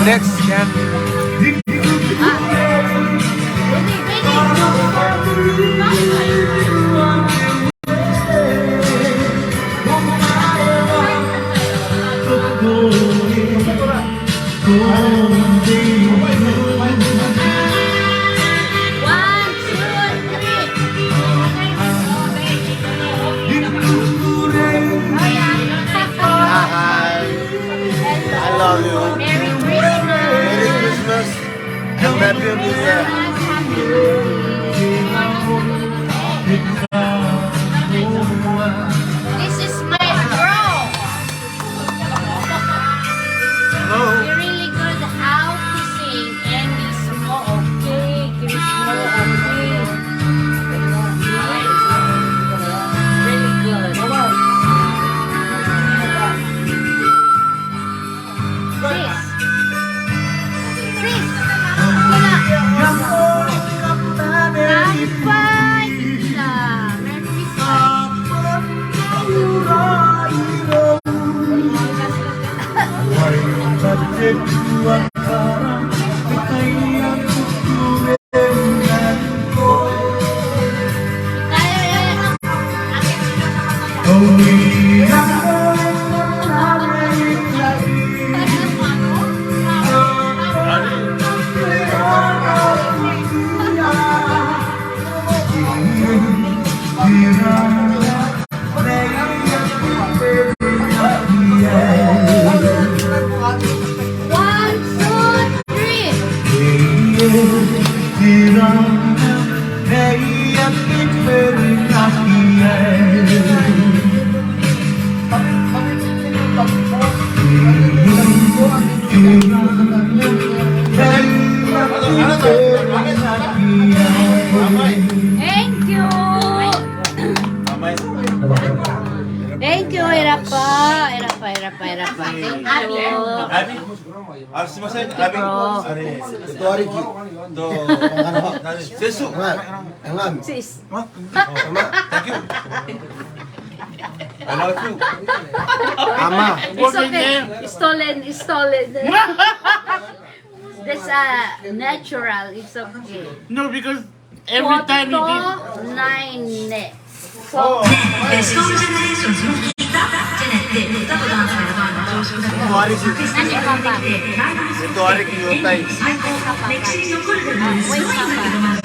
Next, yan. This is my bro. You're really good how to sing and it's more okay. It's more okay. Really good. Sis. Thank you. Thank you, Irapa. Thank you. Sis. Thank you. I love you. Ama. It's okay. Stolen. That's natural. It's okay. No, because every time you did. 9. So, ソウルジェネレーションズのギタージェネって歌とダンスが上昇した何パパ最高歴史に残るすごいんだけど